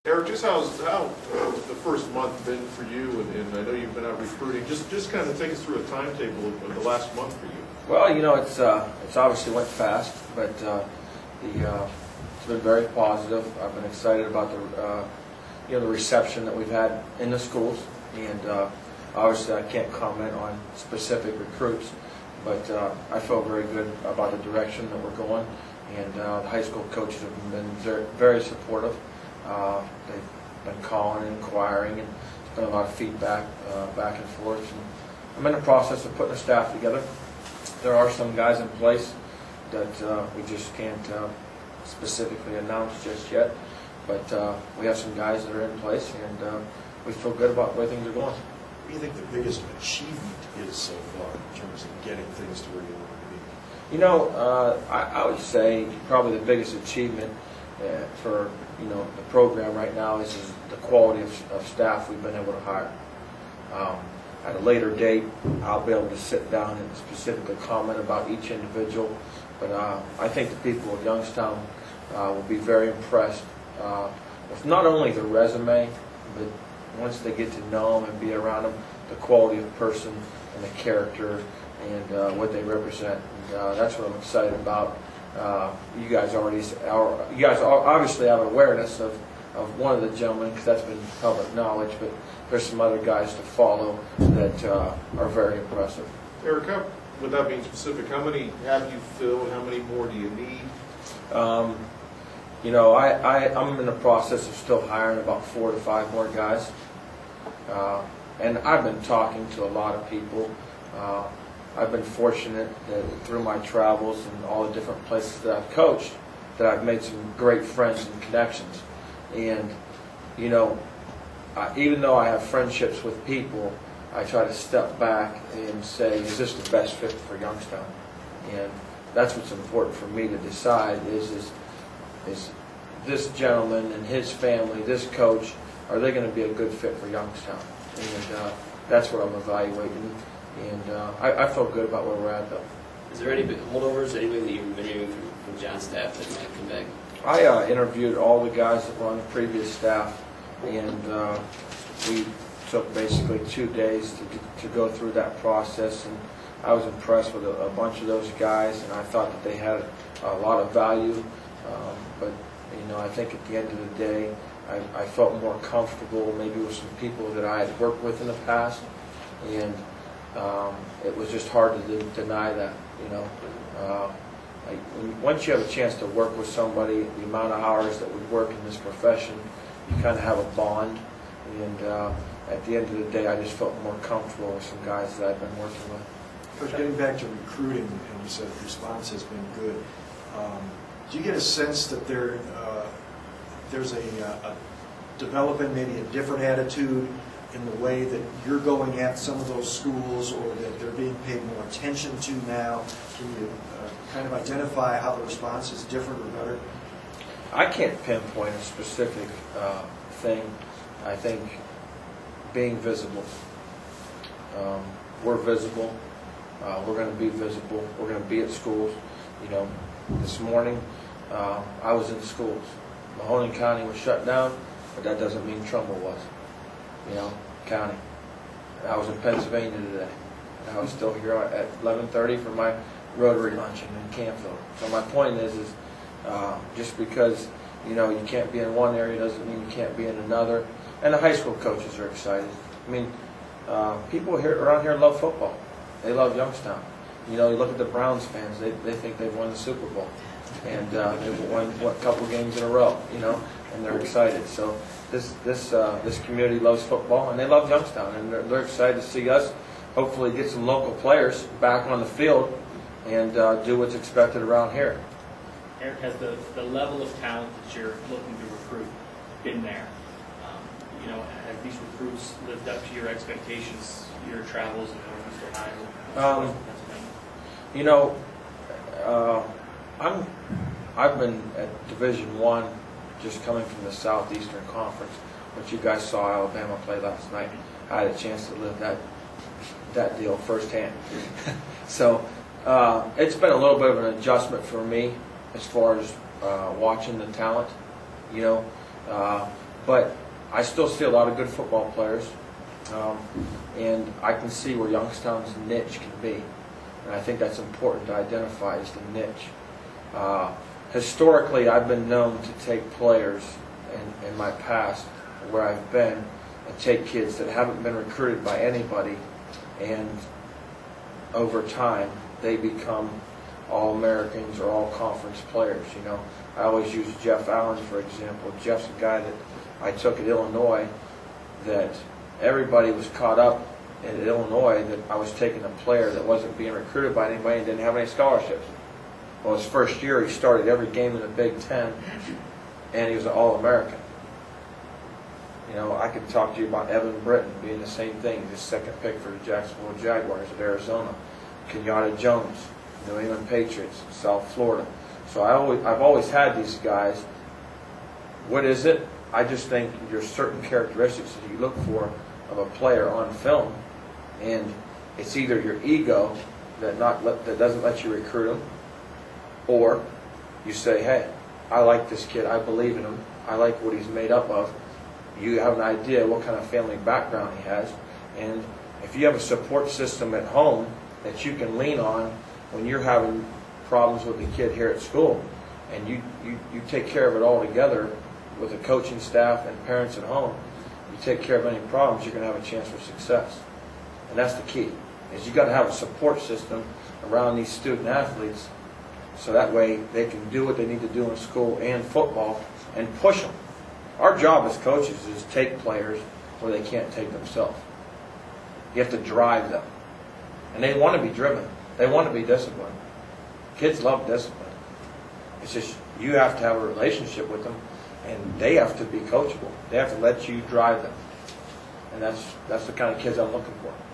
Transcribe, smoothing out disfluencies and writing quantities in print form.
Eric, just how the first month been for you, and I know you've been out recruiting. Just kind of take us through a timetable of the last month for you. Well, it's obviously went fast, but it's been very positive. I've been excited about the reception that we've had in the schools, and obviously I can't comment on specific recruits, but I feel very good about the direction that we're going, and the high school coaches have been very supportive. They've been calling and inquiring, and there's been a lot of feedback back and forth. And I'm in the process of putting a staff together. There are some guys in place that we just can't specifically announce just yet, but we have some guys that are in place, and we feel good about where things are going. What do you think the biggest achievement is so far in terms of getting things to where you want to be? I would say probably the biggest achievement for the program right now is the quality of staff we've been able to hire. At a later date, I'll be able to sit down and specifically comment about each individual, but I think the people of Youngstown will be very impressed with not only the resume, but once they get to know them and be around them, the quality of person and the character and what they represent. And that's what I'm excited about. You guys obviously have awareness of one of the gentlemen, because that's been public knowledge, but there's some other guys to follow that are very impressive. Eric, without being specific, how many have you filled? How many more do you need? I'm in the process of still hiring about 4 to 5 more guys, and I've been talking to a lot of people. I've been fortunate that through my travels and all the different places that I've coached, that I've made some great friends and connections. And, even though I have friendships with people, I try to step back and say, is this the best fit for Youngstown? And that's what's important for me to decide is this gentleman and his family, this coach, are they going to be a good fit for Youngstown? And that's what I'm evaluating. And I feel good about where we're at, though. Is there any big holdovers, anybody that you've been interviewing from John's staff that might come back? I interviewed all the guys that were on the previous staff, and we took basically 2 days to go through that process. And I was impressed with a bunch of those guys, and I thought that they had a lot of value. But I think at the end of the day, I felt more comfortable maybe with some people that I had worked with in the past, and it was just hard to deny that. Once you have a chance to work with somebody, the amount of hours that we work in this profession, you kind of have a bond. And at the end of the day, I just felt more comfortable with some guys that I've been working with. Coach, getting back to recruiting, and you said the response has been good. Do you get a sense that there's a developing maybe a different attitude in the way that you're going at some of those schools, or that they're being paid more attention to now? Can you kind of identify how the response is different or better? I can't pinpoint a specific thing. I think being visible. We're visible. We're going to be visible. We're going to be at schools. This morning I was in schools. Mahoning County was shut down, but that doesn't mean Trumbull was. County. I was in Pennsylvania today, and I was still here at 11:30 for my Rotary luncheon in Campville. So my point is just because you can't be in one area doesn't mean you can't be in another. And the high school coaches are excited. I mean, people around here love football. They love Youngstown. You look at the Browns fans; they think they've won the Super Bowl, and they've won a couple games in a row. And they're excited. So this community loves football, and they love Youngstown, and they're excited to see us hopefully get some local players back on the field and do what's expected around here. Eric, has the level of talent that you're looking to recruit been there? Have these recruits lived up to your expectations, your travels in Northeastern Ohio? I've been at Division I, just coming from the Southeastern Conference. But you guys saw Alabama play last night. I had a chance to live that deal firsthand. So it's been a little bit of an adjustment for me as far as watching the talent. But I still see a lot of good football players, and I can see where Youngstown's niche can be. And I think that's important to identify as the niche. Historically, I've been known to take players in my past, where I've been, and take kids that haven't been recruited by anybody, and over time, they become All-Americans or All-Conference players. You know, I always use Jeff Allen, for example. Jeff's a guy that I took at Illinois, that everybody was caught up in Illinois that I was taking a player that wasn't being recruited by anybody and didn't have any scholarships. Well, his first year, he started every game in the Big Ten, and he was an All-American. You know, I could talk to you about Evan Britton being the same thing. He's the second pick for the Jacksonville Jaguars of Arizona. Kenyatta Jones, New England Patriots, South Florida. So I've always had these guys. What is it? I just think there's certain characteristics that you look for of a player on film, and it's either your ego that doesn't let you recruit him, or you say, hey, I like this kid, I believe in him, I like what he's made up of. You have an idea what kind of family background he has, and if you have a support system at home that you can lean on when you're having problems with the kid here at school, and you take care of it all together with the coaching staff and parents at home, you take care of any problems, you're going to have a chance for success. And that's the key, is you got to have a support system around these student athletes, so that way they can do what they need to do in school and football and push them. Our job as coaches is to take players where they can't take themselves. You have to drive them. And they want to be driven. They want to be disciplined. Kids love discipline. It's just you have to have a relationship with them, and they have to be coachable. They have to let you drive them. And that's the kind of kids I'm looking for.